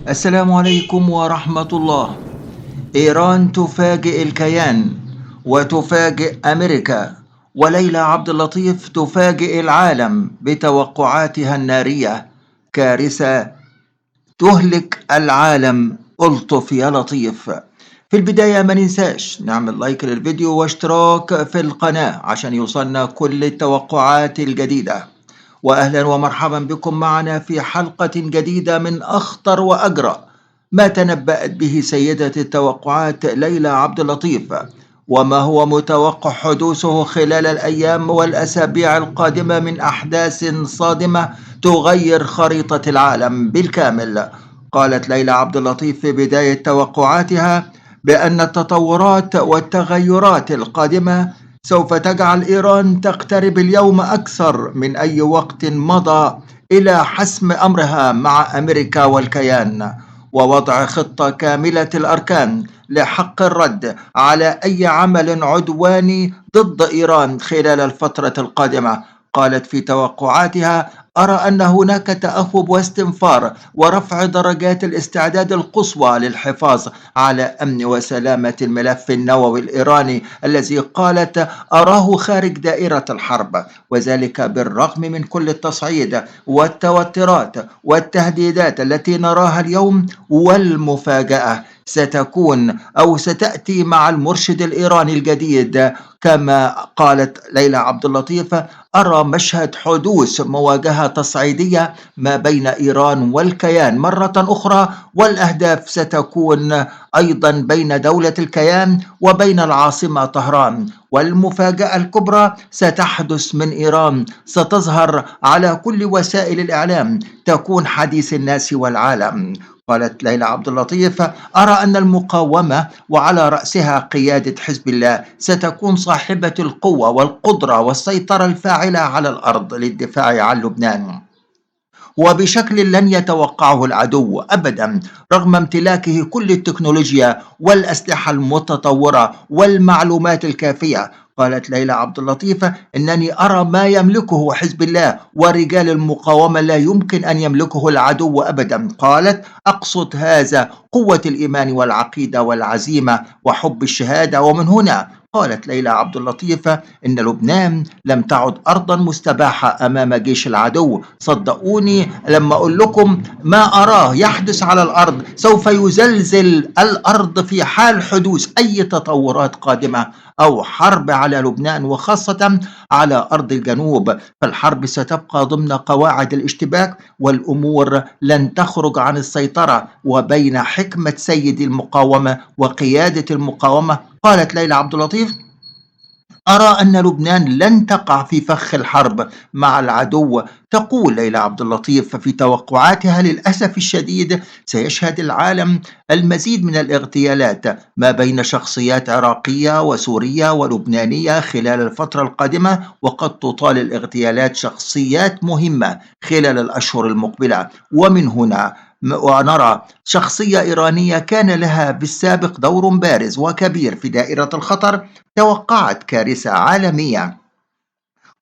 السلام عليكم ورحمة الله. إيران تفاجئ الكيان وتفاجئ أمريكا، وليلى عبد اللطيف تفاجئ العالم بتوقعاتها النارية. كارثة تهلك العالم. ألطف يا لطيف. في البداية ما ننساش نعمل لايك للفيديو واشتراك في القناة عشان يوصلنا كل التوقعات الجديدة. وأهلا ومرحبا بكم معنا في حلقة جديدة من أخطر وأجرأ ما تنبأت به سيدة التوقعات ليلى عبد اللطيف، وما هو متوقع حدوثه خلال الأيام والأسابيع القادمة من أحداث صادمة تغير خريطة العالم بالكامل. قالت ليلى عبد اللطيف في بداية توقعاتها بأن التطورات والتغيرات القادمة سوف تجعل إيران تقترب اليوم أكثر من أي وقت مضى إلى حسم أمرها مع أمريكا والكيان، ووضع خطة كاملة الأركان لحق الرد على أي عمل عدواني ضد إيران خلال الفترة القادمة. قالت في توقعاتها: أرى أن هناك تأهب واستنفار ورفع درجات الاستعداد القصوى للحفاظ على أمن وسلامة الملف النووي الإيراني الذي قالت أراه خارج دائرة الحرب، وذلك بالرغم من كل التصعيد والتوترات والتهديدات التي نراها اليوم. والمفاجأة ستكون أو ستأتي مع المرشد الإيراني الجديد. كما قالت ليلى عبد اللطيف: أرى مشهد حدوث مواجهة تصعيدية ما بين إيران والكيان مرة أخرى، والأهداف ستكون أيضا بين دولة الكيان وبين العاصمة طهران. والمفاجأة الكبرى ستحدث من إيران، ستظهر على كل وسائل الإعلام، تكون حديث الناس والعالم. قالت ليلى عبد اللطيف: أرى أن المقاومة وعلى رأسها قيادة حزب الله ستكون صاحبة القوة والقدرة والسيطرة الفاعلة على الأرض للدفاع عن لبنان، وبشكل لن يتوقعه العدو أبدا، رغم امتلاكه كل التكنولوجيا والأسلحة المتطورة والمعلومات الكافية. قالت ليلى عبد اللطيف: إنني أرى ما يملكه حزب الله ورجال المقاومة لا يمكن أن يملكه العدو أبدا. قالت: أقصد هذا قوة الإيمان والعقيدة والعزيمة وحب الشهادة. ومن هنا قالت ليلى عبد اللطيف: إن لبنان لم تعد أرضا مستباحة أمام جيش العدو. صدقوني لما أقول لكم ما أراه يحدث على الأرض سوف يزلزل الأرض في حال حدوث أي تطورات قادمة أو حرب على لبنان، وخاصة على أرض الجنوب. فالحرب ستبقى ضمن قواعد الاشتباك، والأمور لن تخرج عن السيطرة وبين حكمة سيد المقاومة وقيادة المقاومة. قالت ليلى عبد اللطيف: أرى أن لبنان لن تقع في فخ الحرب مع العدو. تقول ليلى عبد اللطيف في توقعاتها: للأسف الشديد سيشهد العالم المزيد من الاغتيالات ما بين شخصيات عراقية وسورية ولبنانية خلال الفترة القادمة، وقد تطال الاغتيالات شخصيات مهمة خلال الأشهر المقبلة. ومن هنا ونرى شخصية إيرانية كان لها بالسابق دور بارز وكبير في دائرة الخطر توقعت كارثة عالمية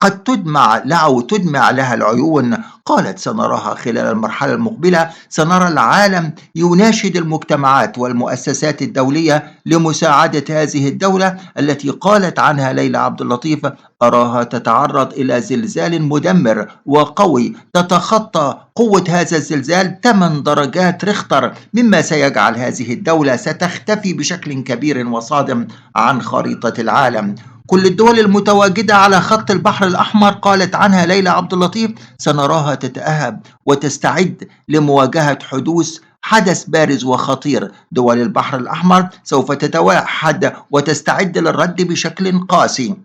قد تدمع لها العيون. قالت: سنراها خلال المرحلة المقبلة. سنرى العالم يناشد المجتمعات والمؤسسات الدولية لمساعدة هذه الدولة التي قالت عنها ليلى عبد اللطيف: أراها تتعرض إلى زلزال مدمر وقوي تتخطى قوة هذا الزلزال 8 درجات ريختر، مما سيجعل هذه الدولة ستختفي بشكل كبير وصادم عن خريطة العالم. كل الدول المتواجدة على خط البحر الأحمر، قالت عنها ليلى عبد اللطيف، سنراها تتأهب وتستعد لمواجهة حدوث حدث بارز وخطير. دول البحر الأحمر سوف تتوحد وتستعد للرد بشكل قاسي،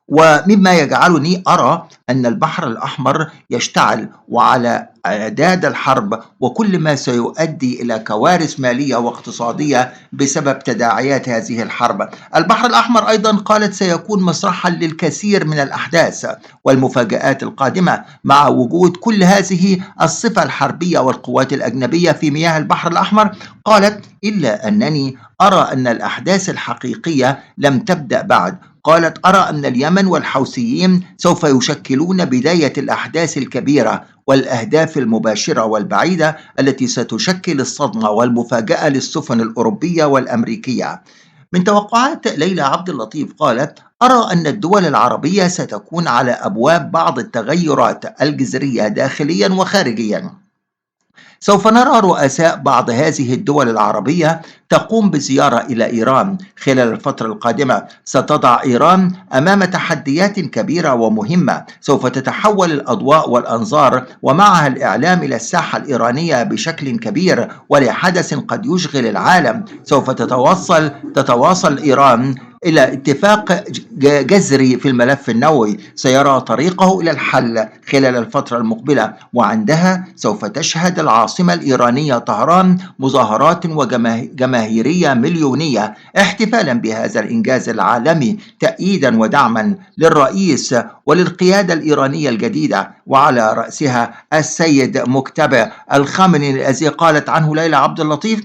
ومما يجعلني أرى أن البحر الأحمر يشتعل وعلى إعداد الحرب، وكل ما سيؤدي إلى كوارث مالية واقتصادية بسبب تداعيات هذه الحرب. البحر الأحمر أيضا قالت سيكون مسرحا للكثير من الأحداث والمفاجآت القادمة مع وجود كل هذه الصفة الحربية والقوات الأجنبية في مياه البحر الأحمر. قالت: إلا أنني أرى أن الأحداث الحقيقية لم تبدأ بعد. قالت: أرى أن اليمن والحوثيين سوف يشكلون بداية الأحداث الكبيرة والأهداف المباشرة والبعيدة التي ستشكل الصدمة والمفاجأة للسفن الأوروبية والأمريكية. من توقعات ليلى عبد اللطيف قالت: أرى أن الدول العربية ستكون على أبواب بعض التغيرات الجذرية داخليا وخارجيا. سوف نرى رؤساء بعض هذه الدول العربية تقوم بزيارة إلى إيران خلال الفترة القادمة. ستضع إيران أمام تحديات كبيرة ومهمة. سوف تتحول الأضواء والأنظار ومعها الإعلام إلى الساحة الإيرانية بشكل كبير، ولحدث قد يشغل العالم. سوف تتواصل إيران إلى اتفاق جذري في الملف النووي سيرى طريقه إلى الحل خلال الفترة المقبلة، وعندها سوف تشهد العاصمة الإيرانية طهران مظاهرات وجماهيرية مليونية احتفالا بهذا الإنجاز العالمي، تأييدا ودعما للرئيس وللقيادة الإيرانية الجديدة، وعلى رأسها السيد مجتبى الخامنئي الذي قالت عنه ليلى عبد اللطيف: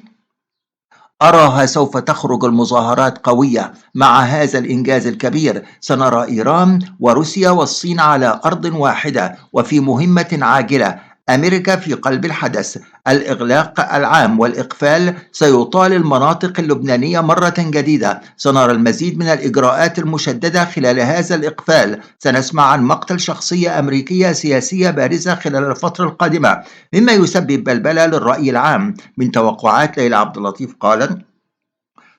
أراها سوف تخرج المظاهرات قوية. مع هذا الإنجاز الكبير سنرى إيران وروسيا والصين على أرض واحدة وفي مهمة عاجلة. أمريكا في قلب الحدث. الإغلاق العام والإقفال سيطال المناطق اللبنانية مرة جديدة. سنرى المزيد من الإجراءات المشددة خلال هذا الإقفال. سنسمع عن مقتل شخصية أمريكية سياسية بارزة خلال الفترة القادمة، مما يسبب بلبلة للرأي العام. من توقعات ليلى عبد اللطيف قالت: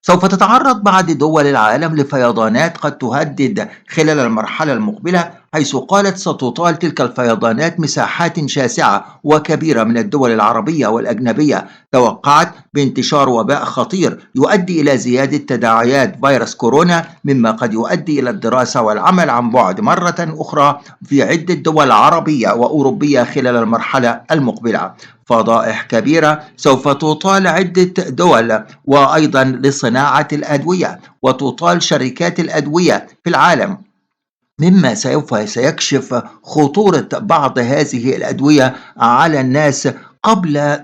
سوف تتعرض بعض دول العالم لفيضانات قد تهدد خلال المرحلة المقبلة، حيث قالت: ستطال تلك الفيضانات مساحات شاسعة وكبيرة من الدول العربية والأجنبية. توقعت بانتشار وباء خطير يؤدي إلى زيادة تداعيات فيروس كورونا، مما قد يؤدي إلى الدراسة والعمل عن بعد مرة أخرى في عدة دول عربية وأوروبية خلال المرحلة المقبلة. فضائح كبيرة سوف تطال عدة دول، وأيضا لصناعة الأدوية، وتطال شركات الأدوية في العالم، مما سوف سيكشف خطورة بعض هذه الأدوية على الناس قبل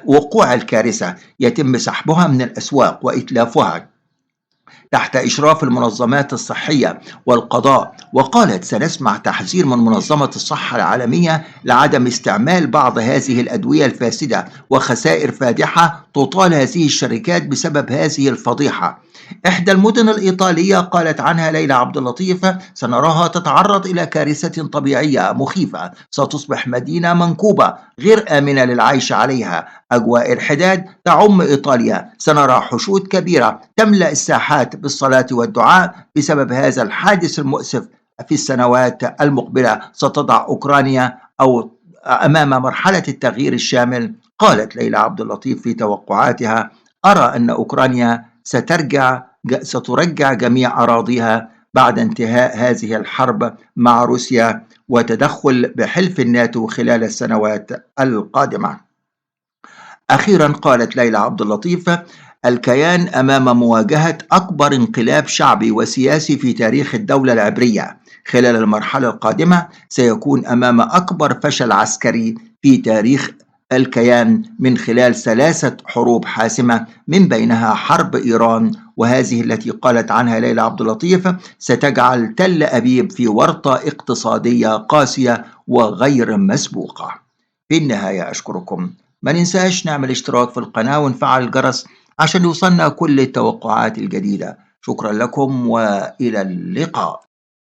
وقوع الكارثة. يتم سحبها من الأسواق وإتلافها تحت إشراف المنظمات الصحية والقضاء. وقالت: سنسمع تحذير من منظمة الصحة العالمية لعدم استعمال بعض هذه الأدوية الفاسدة، وخسائر فادحة تطال هذه الشركات بسبب هذه الفضيحة. إحدى المدن الإيطالية قالت عنها ليلى عبد اللطيف: سنراها تتعرض إلى كارثة طبيعية مخيفة، ستصبح مدينة منكوبة غير آمنة للعيش عليها. أجواء الحداد تعم إيطاليا. سنرى حشود كبيرة تملأ الساحات بالصلاة والدعاء بسبب هذا الحادث المؤسف. في السنوات المقبلة ستضع أوكرانيا أمام مرحلة التغيير الشامل. قالت ليلى عبد اللطيف في توقعاتها: أرى أن أوكرانيا سترجع جميع أراضيها بعد انتهاء هذه الحرب مع روسيا وتدخل بحلف الناتو خلال السنوات القادمة. أخيرا قالت ليلى عبد اللطيف: الكيان أمام مواجهة أكبر انقلاب شعبي وسياسي في تاريخ الدولة العبرية. خلال المرحلة القادمة سيكون أمام أكبر فشل عسكري في تاريخ الكيان من خلال 3 حروب حاسمة، من بينها حرب إيران، وهذه التي قالت عنها ليلى عبد اللطيف ستجعل تل أبيب في ورطة اقتصادية قاسية وغير مسبوقة. في النهاية أشكركم. ما ننساش نعمل اشتراك في القناة ونفعل الجرس عشان يوصلنا كل التوقعات الجديدة. شكرا لكم وإلى اللقاء.